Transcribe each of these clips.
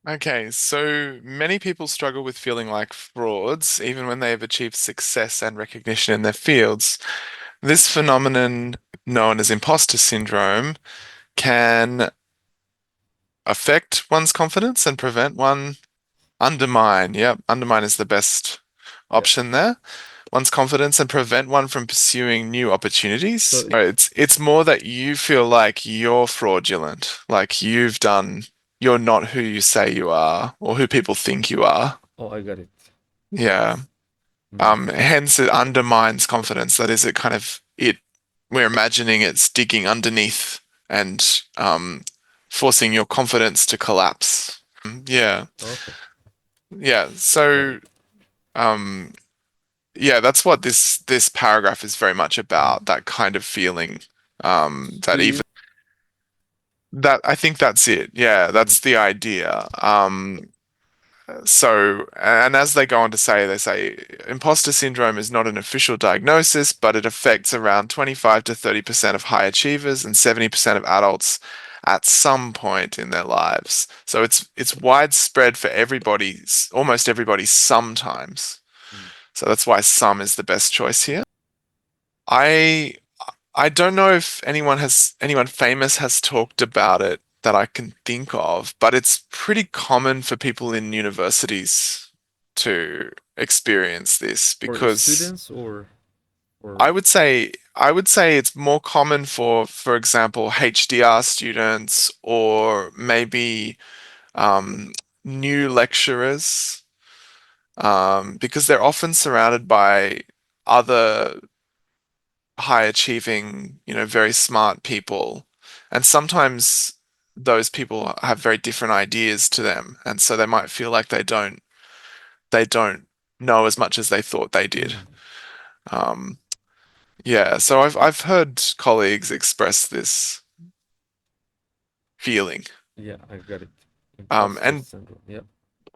Okay, so many people struggle with feeling like frauds, even when they have achieved success and recognition in their fields. This phenomenon, known as imposter syndrome, can affect one's confidence and prevent one undermine. Yep, undermine is the best Yeah. option there. One's confidence and prevent one from pursuing new opportunities. So, It's more that you feel like you're fraudulent, like you're not who you say you are or who people think you are. oh, I got it. Yeah. Mm. Hence it undermines confidence. That is, we're imagining it's digging underneath and forcing your confidence to collapse. Yeah. Okay, Yeah. got it. So, um, yeah, that's what this paragraph is very much Mm. about, that kind of feeling. Do That you? even that I think that's it. Yeah, Mm. that's the idea. So, and as they go on to say, they say imposter syndrome is not an official diagnosis, but it affects around 25 to 30% of high achievers and 70% of adults at some point in their lives. So it's widespread for everybody, almost everybody sometimes. Mm. So that's why some is the best choice here. I I don't know if anyone famous has talked about it that I can think of, but it's pretty common for people in universities to experience this For because students or I would say it's more common for example, HDR students or maybe um, new lecturers because they're often surrounded by other high achieving, very smart people. And sometimes those people have very different ideas to them. And so they might feel like they don't know as much as they thought they did. mm. Um, yeah, so I've heard colleagues express this feeling. Yeah, I got it. Imposter And syndrome. Yeah.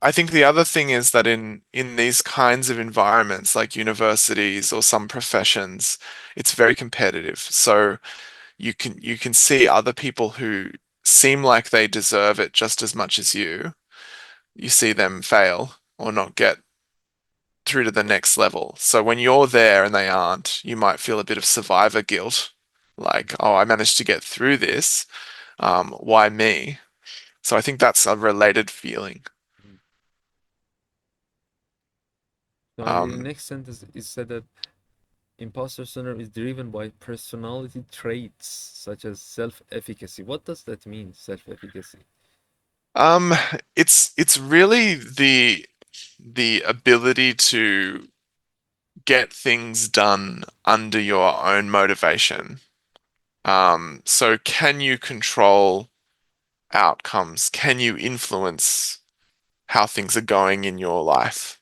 I think the other thing is that in these kinds of environments, like universities or some professions, it's very competitive. So you can see other people who seem like they deserve it just as much as you. You see them fail or not get through to the next level. So when you're there and they aren't, you might feel a bit of survivor guilt, like, oh, I managed to get through this. Why me? So I think that's a related feeling. Mm. So, and the Um, next sentence is said that imposter syndrome is driven by personality traits such as self-efficacy. What does that mean, self-efficacy? um, it's really the ability to get things done under your own motivation. So can you control outcomes? Can you influence how things are going in your life?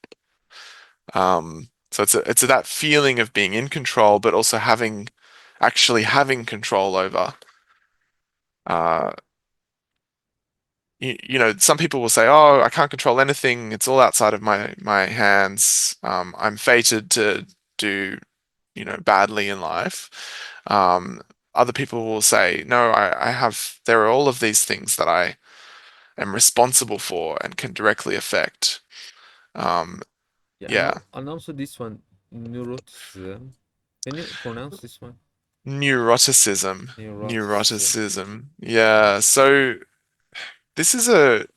So it's that feeling of being in control, but also actually having control over. Uh, some people will say, "Oh, I can't control anything. It's all outside of my hands. I'm fated to do, badly in life." Um, Other people will say, "No, there are all of these things that I am responsible for and can directly affect." Um, Yeah, yeah, and also this one, neuroticism. Can you pronounce this one? neuroticism, Neuroticism. neuroticism. Yeah, so this is a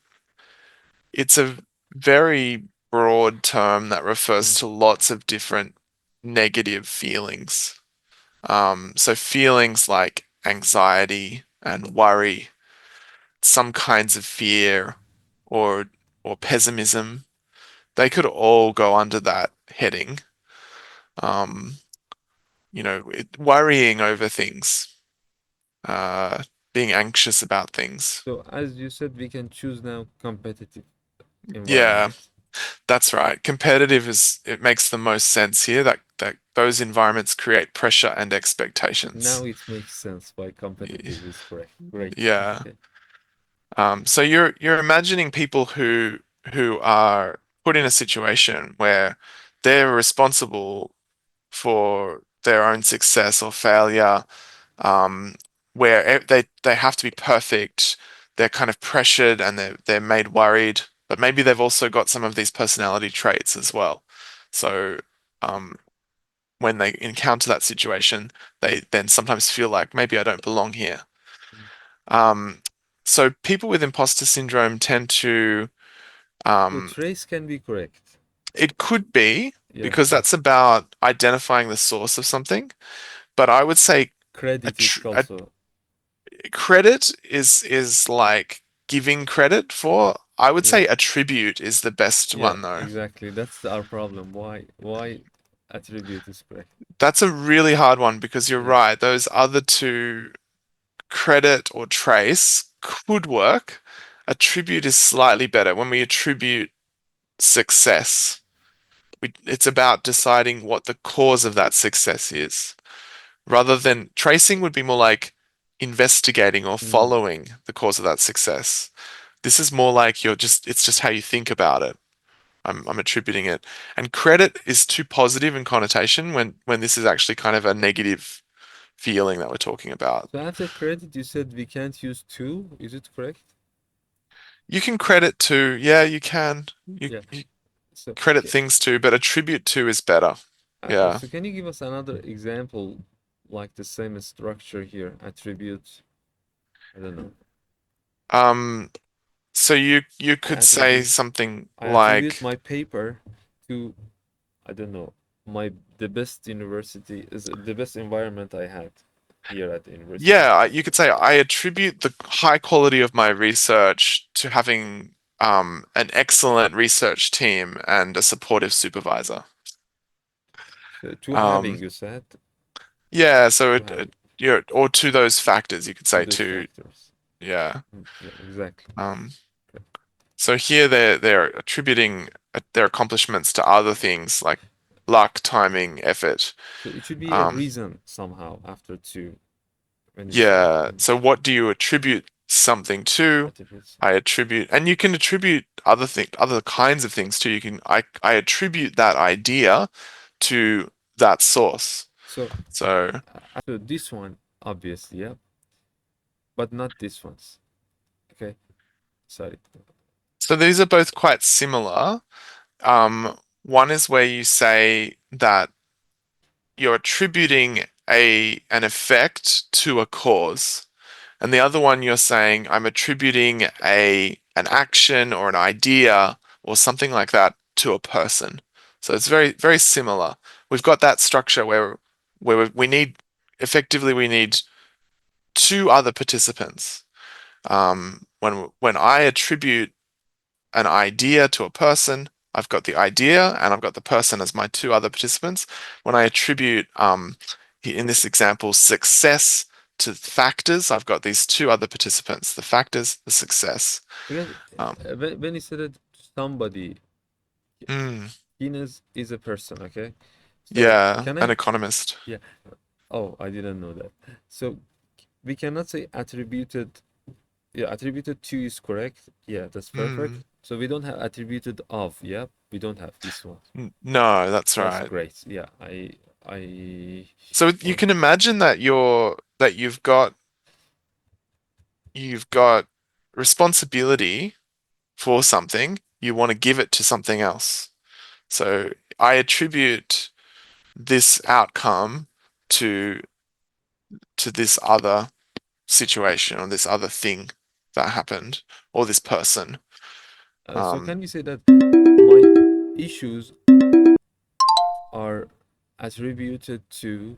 it's a very broad term that refers Mm. to lots of different negative feelings. So feelings like anxiety and worry, some kinds of fear or pessimism, they could all go under that heading. Um, Worrying over things, uh, being anxious about things. So as you said, we can choose now competitive Yeah, environments. that's right. It makes the most sense here that those environments create pressure and Now expectations. it makes sense why Y- competitive is correct. Great. Yeah. Okay. So you're imagining people who are put in a situation where they're responsible for their own success or failure, um, where they have to be perfect. they're kind of pressured and they're made worried, but maybe they've also got some of these personality traits as well. So um, when they encounter that situation, they then sometimes feel like maybe I don't belong here. Mm. Um, so people with imposter syndrome tend to, So um, trace can be correct. it could be Yeah. because that's about identifying the source of something, but I would say Credit is a also. credit is like giving credit for. I would Yeah. say attribute is the best Yeah, one though. exactly. That's our problem. Why attribute is correct? That's a really hard one because you're Yeah. right. Those other two, credit or trace, could work. Attribute is slightly better. When we attribute success, it's about deciding what the cause of that success is. Rather than tracing would be more like investigating or Mm. following the cause of that success. This is more like it's just how you think about it. I'm attributing it. And credit is too positive in connotation when this is actually kind of a negative feeling that we're talking about. So after credit, you said we can't use to. Is it correct? You can credit to, yeah, you can. Yeah. You So credit things to, but attribute to is better. Yeah. so can you give us another example, like the same structure here? Attribute. I don't know. Um, so you I could say attribute. something I attribute like, my paper to, I don't know, my the best university is the best environment I had here at the university. yeah, you could say I attribute the high quality of my research to having an excellent research team and a supportive supervisor. So to having, Um, you said, yeah, so to having, or to those factors, you could to say those to, factors. yeah. Yeah, exactly. Um, Okay. so here they're attributing their accomplishments to other things like luck, timing, effort. So it should be a Um, reason somehow after two when you say yeah. So what do you attribute something to? attributes. I attribute, and you can attribute other kinds of things too. I attribute that idea to that source. So So, so this one obviously, yeah, but not this ones. Okay, sorry. so these are both quite similar. One is where you say that you're attributing an effect to a cause. And the other one you're saying I'm attributing an action or an idea or something like that to a person. So it's very, very similar. We've got that structure where we need effectively we need two other participants. When I attribute an idea to a person, I've got the idea and I've got the person as my two other participants. When I attribute, in this example, success to factors, I've got these two other participants, the factors, the success. Because Um, when you said that somebody, mm, Ines is a person, okay? So yeah, can an I? economist. Yeah. Oh, I didn't know that. So we cannot say attributed. Yeah, attributed to is correct. Yeah, that's perfect. Mm, So we don't have attributed of. Yeah, we don't have this one. no, that's That's right. great. Yeah, I So you or can imagine that you've got responsibility for something, you want to give it to something else. So I attribute this outcome to this other situation or this other thing that happened or this person. so Um, can we say that my issues are attributed to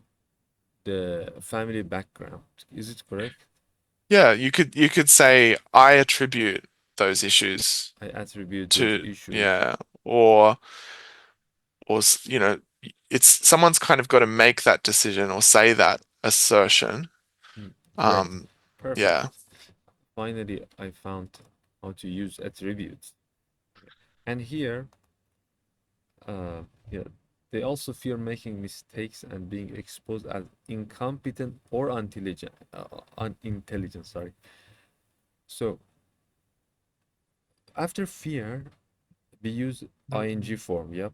the family background? Is it correct? yeah, you could say I attribute those issues I attribute those to, issues. yeah, or it's someone's kind of got to make that decision or say that assertion. Great. Um, yeah. Perfect. Finally, I found how to use attributes. And here, uh, yeah, they also fear making mistakes and being exposed as incompetent or unintelligent. Sorry. So after fear, we use ing form. Yep,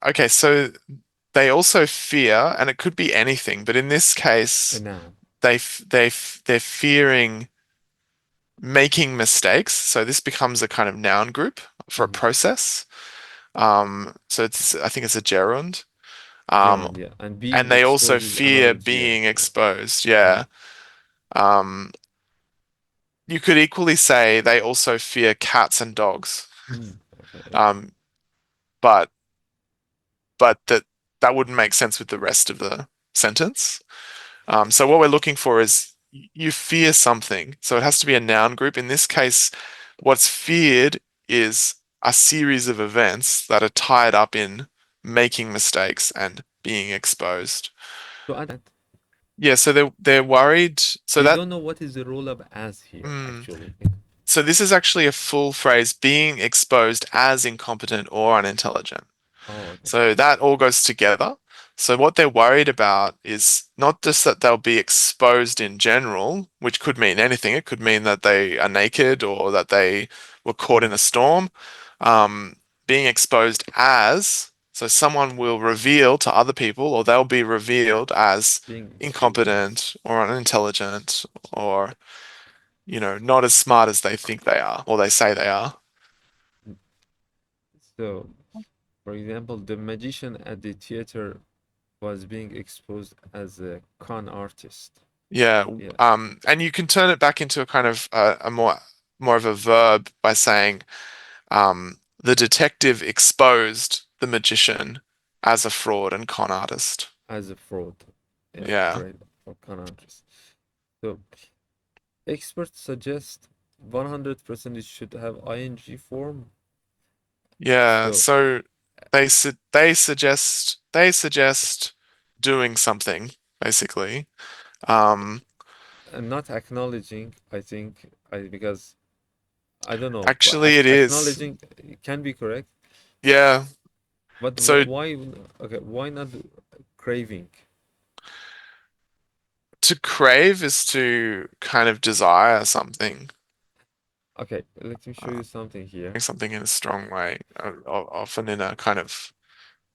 Okay, so they also fear, and it could be anything, but in this a case, noun. they're fearing making mistakes. So this becomes a kind of noun group for a Mhm. process. So it's I think it's a gerund. Um, Gerund, yeah. And being and they also exposed is fear another gerund. being Yeah. exposed. Mhm. Yeah. Um, you could equally say they also fear cats and dogs. Okay, yeah. Um, but that wouldn't make sense with the rest of the sentence. So what we're looking for is you fear something. So it has to be a noun group. In this case, what's feared is a series of events that are tied up in making mistakes and being exposed. So add that. Yeah, so they're worried. So They that don't know what is the role of as here, mm, actually. so this is actually a full phrase, being exposed as incompetent or unintelligent. Oh, okay. So that all goes together. So what they're worried about is not just that they'll be exposed in general, which could mean anything. It could mean that they are naked or that they were caught in Mhm. a storm. Um, being exposed as, so someone will reveal to other people, or they'll be revealed as Being exposed as. incompetent or unintelligent or, not as smart as they think they are or they say they are. So, for example, the magician at the theater was being exposed as a con artist. Yeah, Yeah, and you can turn it back into a kind of a more of a verb by saying the detective exposed the magician as a fraud and con artist. as a fraud. Yeah, Yeah, great for con artist. So, experts suggest 100% it should have ing form. yeah. So, So they suggest doing something basically. Um, and not acknowledging, I think, because I don't know, but actually, it is. acknowledging can be correct. Yeah. But So why? Okay, why not craving? to crave is to kind of desire something. Okay, let me show Uh, you something here. something in a strong way, often in a kind of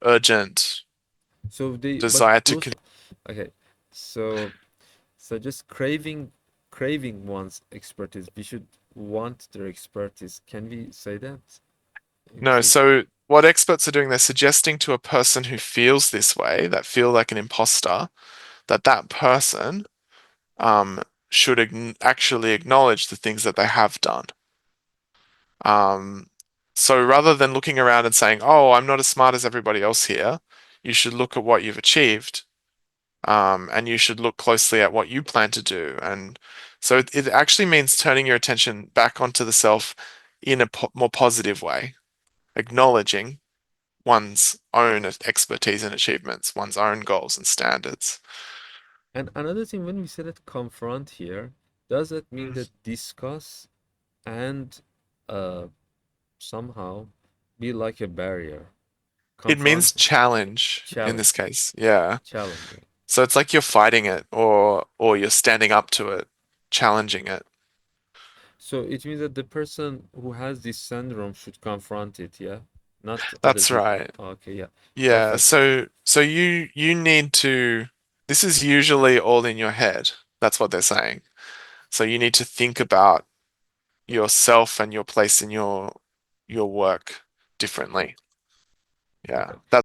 urgent But desire to. those, okay, so just craving one's expertise. We should want their expertise. Can we say that? No, It's so what experts are doing, they're suggesting to a person who feels this way, that feel like an imposter, that that person um, should actually acknowledge the things that they have done. Um, so rather than looking around and saying, "Oh, I'm not as smart as everybody else here," you should look at what you've achieved, and you should look closely at what you plan to do. And so it actually means turning your attention back onto the self in a more positive way, acknowledging one's own expertise and achievements, one's own goals and standards. and another thing when we say that confront here, does that mean Mm. that discuss and uh somehow be like a barrier? It means Confront, challenge in this challenge, case. Yeah. challenging. So it's like you're fighting it or you're standing up to it, challenging it. So it means that the person who has this syndrome should confront it, yeah? Not other That's people. right. Okay, yeah. Yeah. Perfect. So you need to this is usually all in your head. That's what they're saying. So you need to think about yourself and your place in your work differently. Yeah. Okay. That's